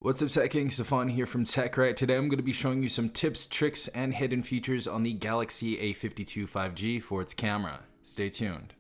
What's up, Tech King? Stefan here from TechRight. Today I'm going to be showing you some tips, tricks, and hidden features on the Galaxy A52 5G for its camera. Stay tuned.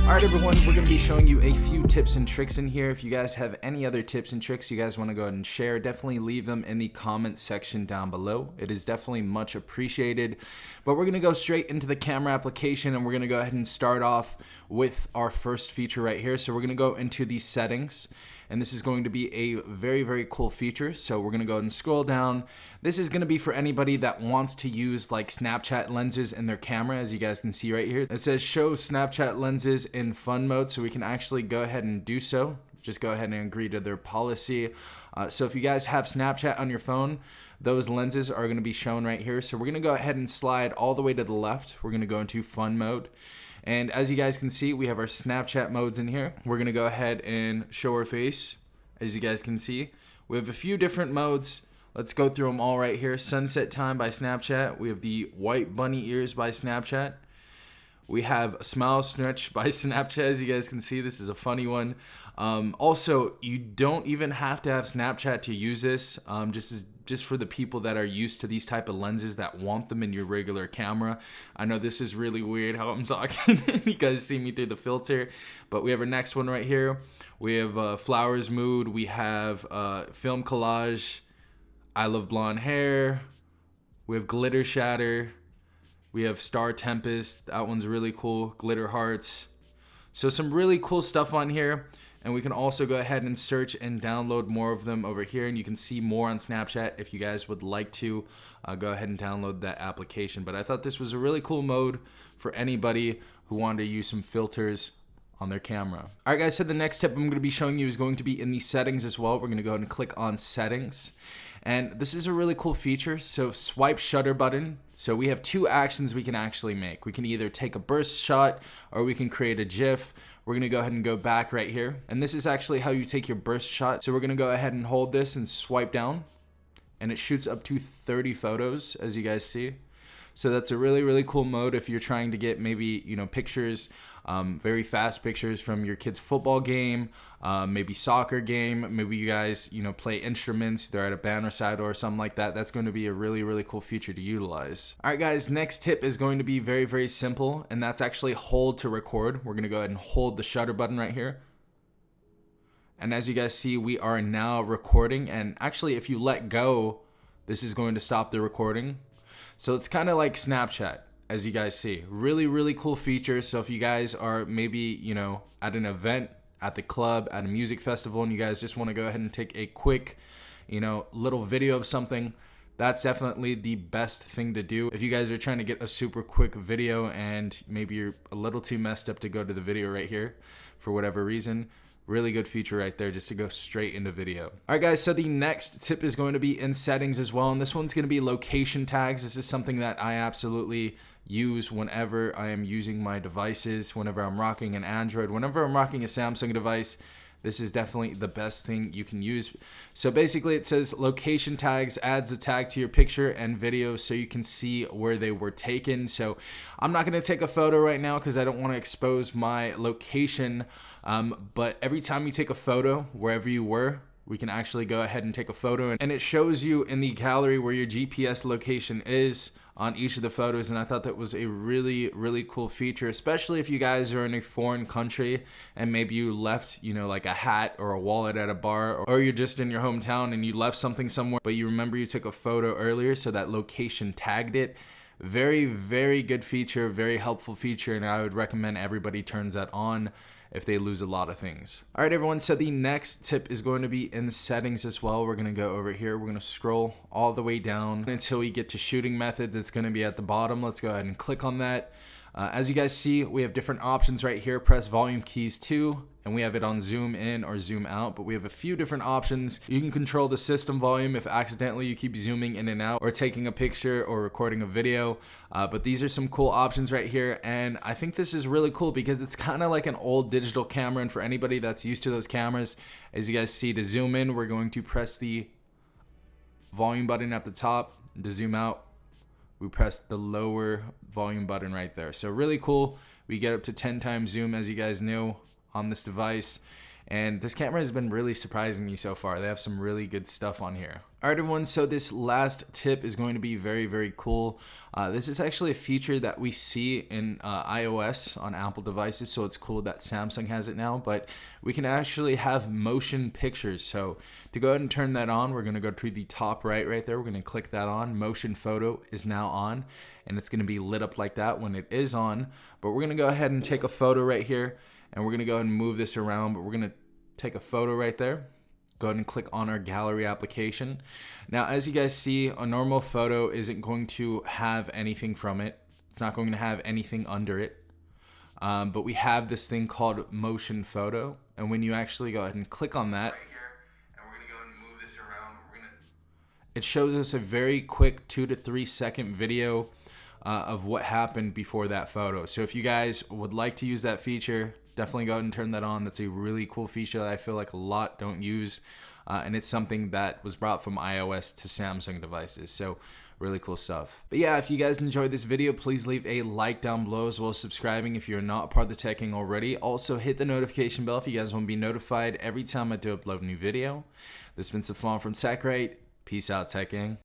Alright everyone, we're going to be showing you a few tips and tricks in here. If you guys have any other tips and tricks you guys want to go ahead and share, definitely leave them in the comment section down below. It is definitely much appreciated. But we're going to go straight into the camera application and we're going to go ahead and start off with our first feature right here. So we're going to go into the settings. And this is going to be a very cool feature. So we're going to go ahead and scroll down. This is going to be for anybody that wants to use like Snapchat lenses in their camera, as you guys can see right here. It says show Snapchat lenses in fun mode, so we can actually go ahead and do so. Just go ahead and agree to their policy. So if you guys have Snapchat on your phone, those lenses are going to be shown right here. So we're going to go ahead and slide all the way to the left. We're going to go into fun mode. And as you guys can see, we have our Snapchat modes in here. We're going to go ahead and show our face. As you guys can see, we have a few different modes. Let's go through them all right here. Sunset time by Snapchat. We have the white bunny ears by Snapchat. We have a smile stretch by Snapchat. As you guys can see, this is a funny one. Also, you don't even have to have Snapchat to use this. Just for the people that are used to these type of lenses that want them in your regular camera. I know this is really weird how I'm talking. You guys see me through the filter. But we have our next one right here. We have flowers mood. We have film collage. I love blonde hair. We have glitter shatter. We have Star Tempest. That one's really cool. Glitter hearts. So some really cool stuff on here. And we can also go ahead and search and download more of them over here. And you can see more on Snapchat if you guys would like to go ahead and download that application. But I thought this was a really cool mode for anybody who wanted to use some filters on their camera. All right, guys, so the next tip I'm going to be showing you is going to be in the settings as well. We're going to go ahead and click on settings. And this is a really cool feature. So swipe shutter button. So we have two actions we can actually make. We can either take a burst shot or we can create a GIF. We're going to go ahead and go back right here. And this is actually how you take your burst shot. So we're going to go ahead and hold this and swipe down. And it shoots up to 30 photos, as you guys see. So that's a really cool mode if you're trying to get maybe, pictures, very fast pictures from your kid's football game, maybe soccer game, maybe you guys, play instruments, they're at a band recital or something like that. That's going to be a really cool feature to utilize. All right, guys, next tip is going to be very simple, and that's actually hold to record. We're going to go ahead and hold the shutter button right here. And as you guys see, we are now recording, and actually if you let go, this is going to stop the recording. So it's kind of like Snapchat, as you guys see. Really cool feature. So if you guys are maybe, at an event, at the club, at a music festival, and you guys just want to go ahead and take a quick, little video of something, that's definitely the best thing to do. If you guys are trying to get a super quick video and maybe you're a little too messed up to go to the video right here for whatever reason, really good feature right there just to go straight into video. All right, guys, so the next tip is going to be in settings as well, and this one's going to be location tags. This is something that I absolutely use whenever I am using my devices, whenever I'm rocking an Android, whenever I'm rocking a Samsung device. This is definitely the best thing you can use. So basically it says location tags adds a tag to your picture and video so you can see where they were taken. So I'm not going to take a photo right now because I don't want to expose my location. But every time you take a photo, wherever you were, we can actually go ahead and take a photo, and it shows you in the gallery where your GPS location is on each of the photos. And I thought that was a really cool feature, especially if you guys are in a foreign country and maybe you left, like a hat or a wallet at a bar, or you're just in your hometown and you left something somewhere, but you remember you took a photo earlier, so that location tagged it. Very good feature, very helpful feature, and I would recommend everybody turns that on if they lose a lot of things. All right, everyone, so the next tip is going to be in the settings as well. We're going to go over here. We're going to scroll all the way down until we get to shooting methods. It's going to be at the bottom. Let's go ahead and click on that. As you guys see, we have different options right here. Press volume keys 2, and we have it on zoom in or zoom out, but we have a few different options. You can control the system volume if accidentally you keep zooming in and out or taking a picture or recording a video. But these are some cool options right here, and I think this is really cool because it's kind of like an old digital camera, and for anybody that's used to those cameras, as you guys see, to zoom in, we're going to press the volume button at the top. To zoom out, we press the lower volume button right there. So really cool, We get up to 10 times zoom, as you guys knew, on this device. And this camera has been really surprising me so far. They have some really good stuff on here. All right, everyone, so this last tip is going to be very, very cool. This is actually a feature that we see in iOS on Apple devices, so it's cool that Samsung has it now, but we can actually have motion pictures. So to go ahead and turn that on, we're gonna go to the top right there. We're gonna click that on. Motion photo is now on, and it's gonna be lit up like that when it is on. But we're gonna go ahead and take a photo right here, and we're gonna go ahead and move this around, but we're gonna take a photo right there. Go ahead and click on our gallery application. Now, as you guys see, a normal photo isn't going to have anything from it. It's not going to have anything under it. But we have this thing called motion photo. And when you actually go ahead and click on that, right here, and we're gonna go ahead and move this around, it shows us a very quick 2 to 3 second video of what happened before that photo. So if you guys would like to use that feature, definitely go ahead and turn that on. That's a really cool feature that I feel like a lot don't use. And it's something that was brought from iOS to Samsung devices. So really cool stuff. But yeah, if you guys enjoyed this video, please leave a like down below, as well as subscribing if you're not a part of the Tech Gang already. Also hit the notification bell if you guys want to be notified every time I do upload a new video. This has been Safon from TechRight. Peace out, Tech Gang.